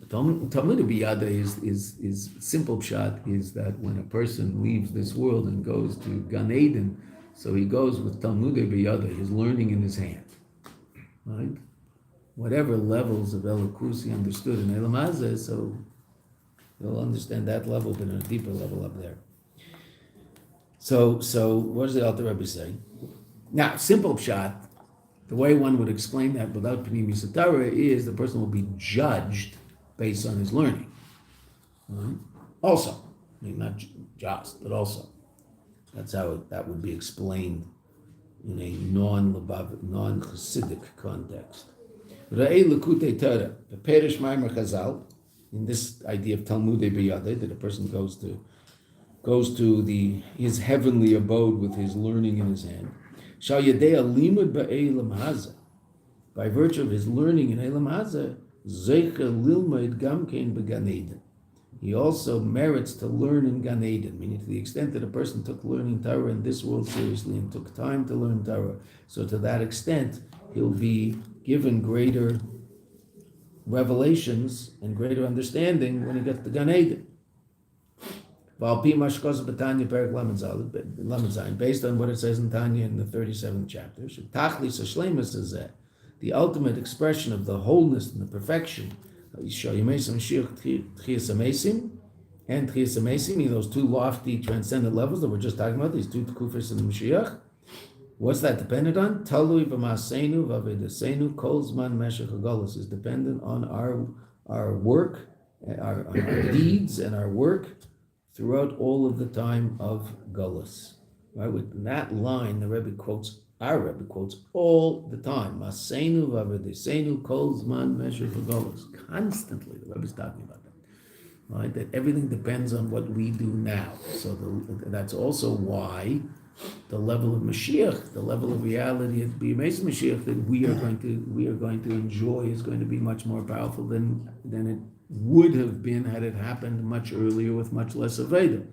Talmudei b'yodei is simple pshat, is that when a person leaves this world and goes to Gan Eden, so he goes with talmudei b'yodei, his learning in his hand. Right? Whatever levels of elokus he understood in Elam Hazeh, so you'll understand that level, but on a deeper level up there. So what does the Alter Rebbe say? Now, simple pshat, the way one would explain that without Pnimius Torah is the person will be judged based on his learning. Right? Also, I mean, not just, but also. That's how that would be explained in a non-Chassidic context. Ra'ei Lekutei Torah, the Perish Maimer Chazal, in this idea of Talmudei B'yadei, that a person goes to his heavenly abode with his learning in his hand. Shal Yadei Limud Ba'elam Hazeh, by virtue of his learning in Elam Hazeh, Zeicha Lilmaid Gamkein B'Gan Eden. He also merits to learn in Gan Eden, meaning to the extent that a person took learning Torah in this world seriously and took time to learn Torah, so to that extent, he'll be given greater revelations and greater understanding when he gets to Gan Eden. Based on what it says in Tanya in the 37th chapter, the ultimate expression of the wholeness and the perfection, and those two lofty transcendent levels that we're just talking about, these two Kufis and the Mashiach. What's that dependent on? Talui b'maseinu v'avedasenu kol zman meshech hagolus, is dependent on our work, our deeds and our work throughout all of the time of Golus. Right? With that line, our Rebbe quotes all the time. Maseinu v'avedasenu kol zman meshech hagolus. Constantly, the Rebbe is talking about that. Right? That everything depends on what we do now. So that's also why the level of Mashiach, the level of reality at Immerse Mashiach that we are going to enjoy is going to be much more powerful than it would have been had it happened much earlier with much less Aveda.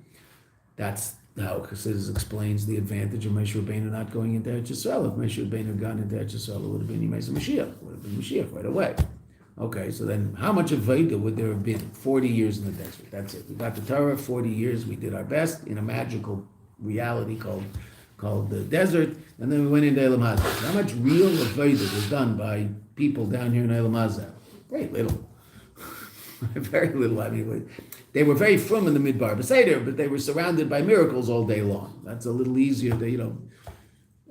That's how Chassidus explains the advantage of Moshe Rabbeinu not going into Eretz Yisrael. If Moshe Rabbeinu had gone into Eretz Yisrael, it would have been Immerse Mashiach. It would have been Mashiach right away. Okay, so then how much Aveda would there have been? 40 years in the desert. That's it. We got the Torah, 40 years, we did our best in a magical reality called the desert, and then we went into Elam Hazeh. How much real Avodah was done by people down here in Elam Hazeh? Very little. Very little. I mean, they were very frum in the Midbar Beseder, but they were surrounded by miracles all day long. That's a little easier to,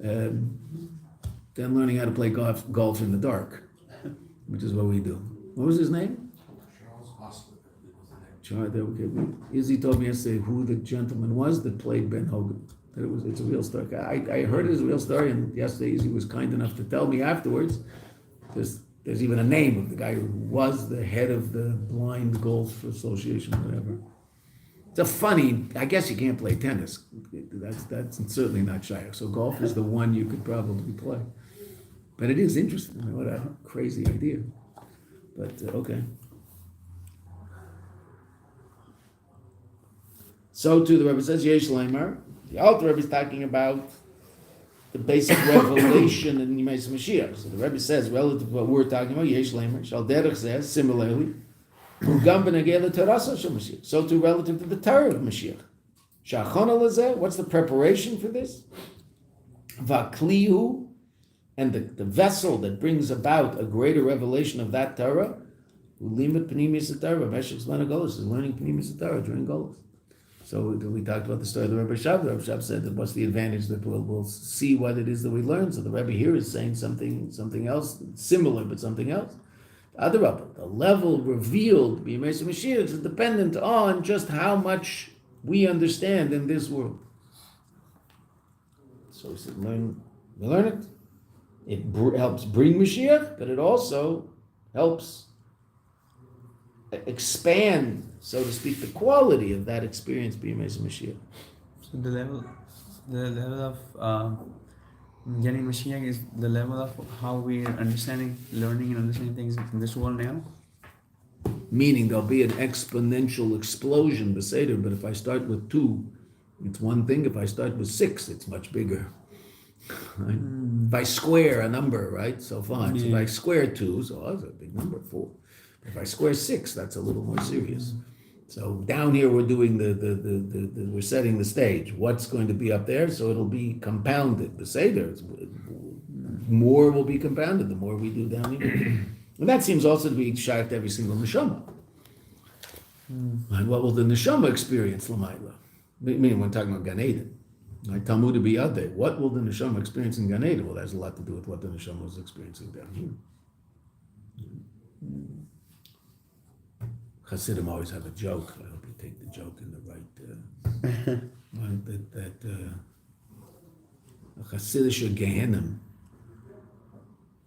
than learning how to play golf in the dark, which is what we do. What was his name? Izzy told me yesterday who the gentleman was that played Ben Hogan. That it's a real story. I heard it as a real story, and yesterday Izzy was kind enough to tell me afterwards. There's even a name of the guy who was the head of the Blind Golf Association, whatever. It's a funny. I guess you can't play tennis. That's certainly not Shire. So golf is the one you could probably play. But it is interesting. I mean, what a crazy idea. But okay. So too, the Rebbe says, Yesh Leimer. The Alter Rebbe is talking about the basic revelation in Immerse Mashiach. So the Rebbe says, relative to what we're talking about, Yesh Leimer, Shal Derech says, similarly, Ugam B'nagei L'Torasa Shel Mashiach. So too, relative to the Torah of Mashiach. Sha'achona L'zeh, what's the preparation for this? Va'klihu, and the vessel that brings about a greater revelation of that Torah, Ulimut Pnimius Torah, Meshach Zman HaGolus, is learning Pnimius Torah during Golus. So we talked about the story of the Rebbe Shab. The Rebbe Shab said that what's the advantage that we'll see what it is that we learn. So the Rebbe here is saying something else, similar, but something else. Adarabah, the level revealed by Immerse Mashiach is dependent on just how much we understand in this world. So he said, we learn it. It helps bring Mashiach, but it also helps expand, so to speak, the quality of that experience by Immerse Mashiach. So the level of getting Mashiach is the level of how we are learning and understanding things in this world now. Meaning there'll be an exponential explosion, beseder, but if I start with 2, it's one thing. If I start with 6, it's much bigger. Right? If I square a number, right? So fine. So if I square 2, so that's a big number, 4. If I square 6, that's a little more serious. So down here we're doing we're setting the stage. What's going to be up there? So it'll be compounded. Beseder, more will be compounded the more we do down here. And that seems also to be shaykh to every single neshama. And what will the neshama experience, Lamaila? Meaning, we're talking about Gan Eden. Right? Talmud biyadeh. What will the neshama experience in Gan Eden? Well, that has a lot to do with what the neshama was experiencing down here. Hasidim always have a joke. I hope you take the joke in the right. That a Hasidic Gehenim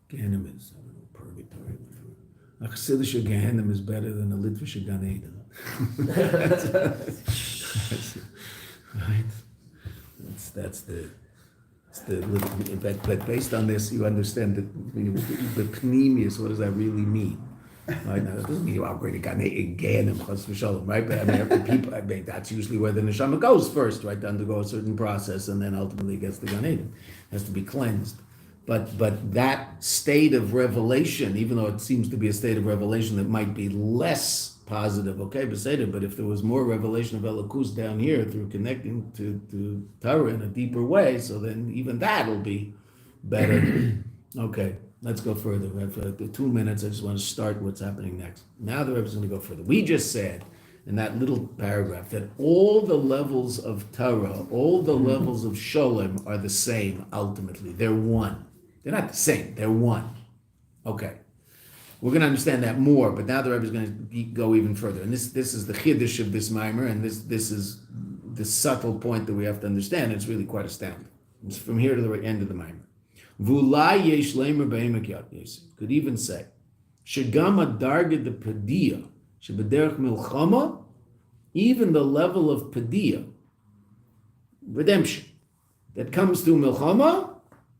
is, I don't know, purgatory, whatever. A Hasidic Gehenim is better than a Litvish Gan Eden. Right? But based on this, you understand that the pneumius, what does that really mean? Right? Now, that doesn't mean you're going to Gan Eden, right? But I mean, that's usually where the neshama goes first, right? To undergo a certain process, and then ultimately gets the Gan Eden. It has to be cleansed. But that state of revelation, even though it seems to be a state of revelation that might be less positive, okay, beseder, but if there was more revelation of Elokus down here through connecting to Torah in a deeper way, so then even that will be better. Okay, let's go further. We have 2 minutes. I just want to start what's happening next. Now the Rebbe is going to go further. We just said in that little paragraph that all the levels of Torah, all the levels of Sholem are the same ultimately. They're one. They're not the same. They're one. Okay. We're going to understand that more, but now the Rebbe is going to go even further. And this is the chiddush of this mimer, and this is the subtle point that we have to understand. It's really quite astounding. It's from here to the end of the mimer. V'ulai yesh leimer b'emek yad yosef. Could even say, shegama darga de padiyah, shebederech milchama, even the level of padiyah, redemption, that comes through milchama,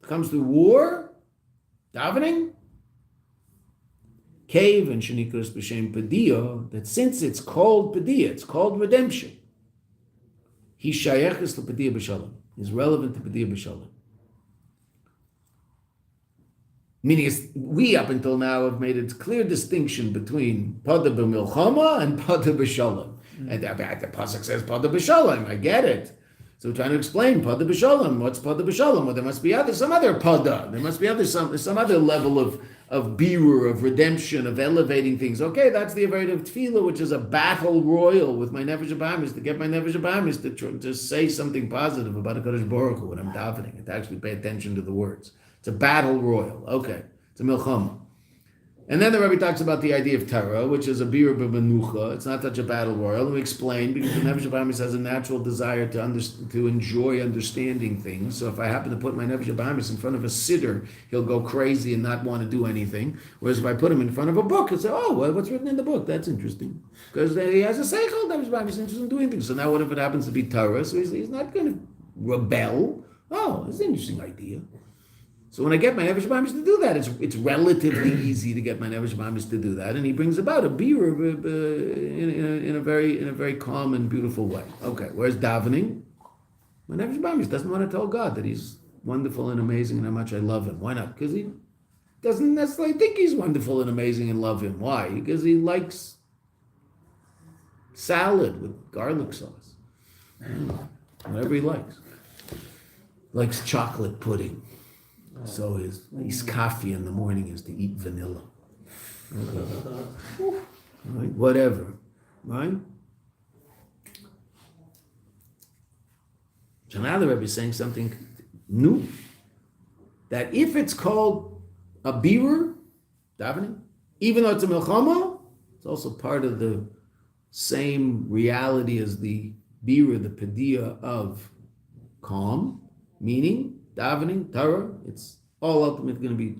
comes through war, davening, cave and shenikus b'shem padiyah, that since it's called padiyah, it's called redemption, he shayeches to padiyah besholom, is relevant to padiyah besholom. Meaning, we up until now have made a clear distinction between Pode b'milchama and Pode besholom. And the pasuk says Pode besholom. I get it. So we're trying to explain Pode besholom. What's Pode besholom? Well, there must be some other Pode. There must be some other level of birur, of redemption, of elevating things. Okay, that's the Avodah of Tefillah, which is a battle royal with my nefesh habahamis, to get my nefesh habahamis to say something positive about HaKadosh Baruch Hu when I'm davening, and to actually pay attention to the words. It's a battle royal. Okay, it's a milchama. And then the Rebbe talks about the idea of Torah, which is a birur b'menucha. It's not such a battle royal. And we explain, because the nefesh habahamis has a natural desire to enjoy understanding things. So if I happen to put my nefesh habahamis in front of a siddur, he'll go crazy and not want to do anything. Whereas if I put him in front of a book, he'll say, oh, well, what's written in the book? That's interesting. Because he has a seichel, nefesh habahamis is interested in doing things. So now what if it happens to be Torah? So he's not going to rebel. Oh, that's an interesting idea. So when I get my nefesh habahamis to do that, it's relatively easy to get my nefesh habahamis to do that, and he brings about a birur in a very calm and beautiful way. Okay, whereas davening, my nefesh habahamis doesn't want to tell God that He's wonderful and amazing and how much I love Him. Why not? Because he doesn't necessarily think He's wonderful and amazing and love Him. Why? Because he likes salad with garlic sauce, whatever he likes. Likes chocolate pudding. So his coffee in the morning is to eat vanilla. Right? Whatever. Right? So now the Rebbe is saying something new. That if it's called a birur, davening, even though it's a milchama, it's also part of the same reality as the birur, the padiyah of calm, meaning davening, Torah, it's all ultimately going to be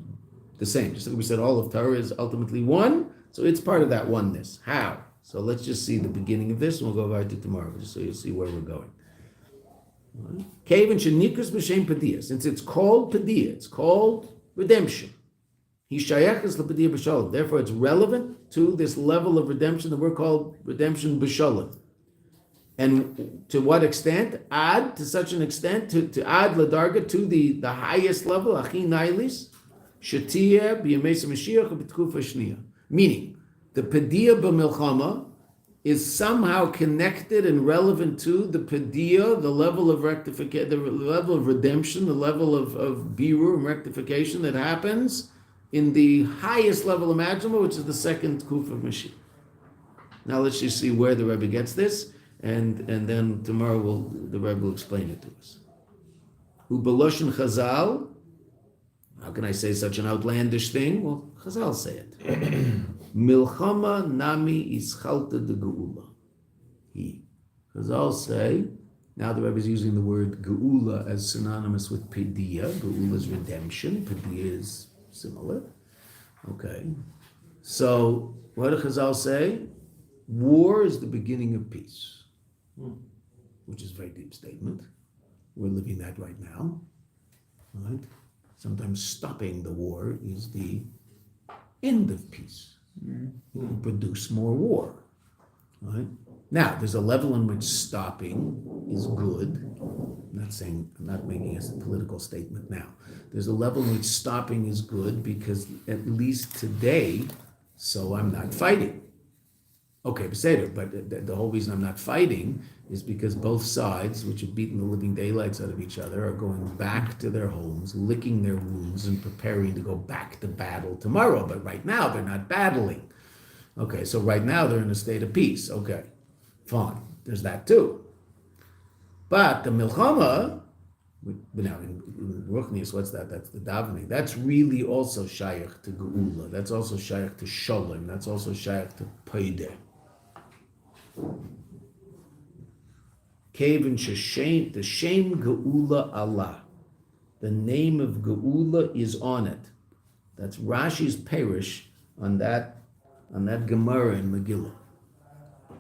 the same. Just like we said, all of Torah is ultimately one, so it's part of that oneness. How? So let's just see the beginning of this, and we'll go right to tomorrow, just so you'll see where we're going. Kevin shenikus b'shem padiyah, since it's called padiyah, it's called redemption. He shayachas l'padiyah besholom. Therefore, it's relevant to this level of redemption that we're called redemption besholom. And to what extent? Ad, to such an extent, to ad ladarga, to the highest level, achi nailis, shetiyah b'yemei Mashiach b'tkufa shniyah. Meaning, the padiyah b'milchama is somehow connected and relevant to the padiyah, the level of rectification, the level of redemption, the level of birur and rectification that happens in the highest level imaginable, which is the second kuf of Mashiach. Now let's just see where the Rebbe gets this, and then tomorrow the Rebbe will explain it to us. Ubeloshen Chazal. How can I say such an outlandish thing? Well, Chazal say it. Milchama nami ischalta de geula. Chazal say, now the Rebbe is using the word geula as synonymous with pediyah. Geula is redemption. Pediyah is similar. Okay. So, what do Chazal say? War is the beginning of peace. Which is a very deep statement. We're living that right now. Right? Sometimes stopping the war is the end of peace. You can produce more war. Right? Now, there's a level in which stopping is good. I'm not making a political statement now. There's a level in which stopping is good because at least today, so I'm not fighting. Okay, but the whole reason I'm not fighting is because both sides, which have beaten the living daylights out of each other, are going back to their homes, licking their wounds, and preparing to go back to battle tomorrow. But right now, they're not battling. Okay, so right now, they're in a state of peace. Okay, fine. There's that too. But the milchama, now in Ruchnius, what's that? That's the davening. That's really also shayach to geula. That's also shayach to sholem. That's also shayach to Pode. Kevin sheshem, the shem geula Allah. The name of geula is on it. That's Rashi's perish on that Gemara in Megillah.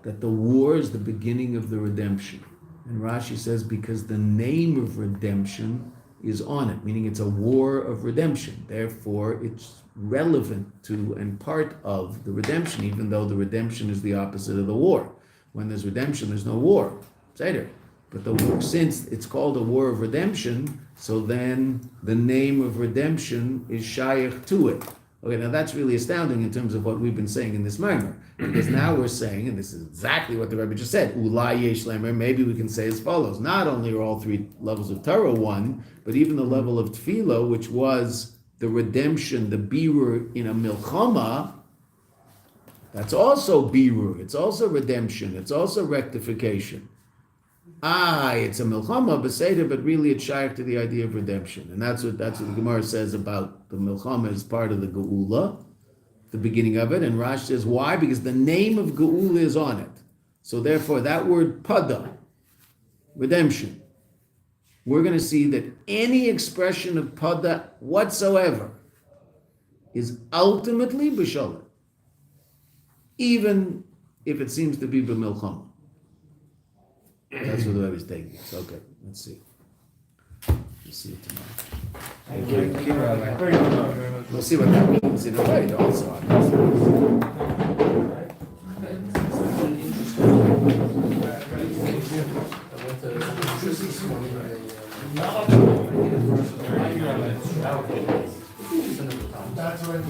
That the war is the beginning of the redemption. And Rashi says because the name of redemption is on it, meaning it's a war of redemption. Therefore, it's relevant to and part of the redemption, even though the redemption is the opposite of the war. When there's redemption, there's no war. Seder. But the war, since it's called a war of redemption, so then the name of redemption is shayach to it. Okay, now that's really astounding in terms of what we've been saying in this mimer. Because now we're saying, and this is exactly what the Rebbe just said, Ulai yesh lemer, maybe we can say as follows. Not only are all three levels of Torah one, but even the level of Tefillah, which was the redemption, the birur in a milchama, that's also birur, it's also redemption, it's also rectification. It's a milchama beseder, but really it's shaykh to the idea of redemption. And that's what the Gemara says about the milchama as part of the geula, the beginning of it. And Rashi says, why? Because the name of geula is on it. So therefore, that word Pode, redemption, we're going to see that any expression of Pode whatsoever is ultimately besholom, even if it seems to be b'milchama. That's what the Rebbe is taking. So, okay, let's see. We'll see it tomorrow. Thank you. We'll see what that means in a way also. That's what.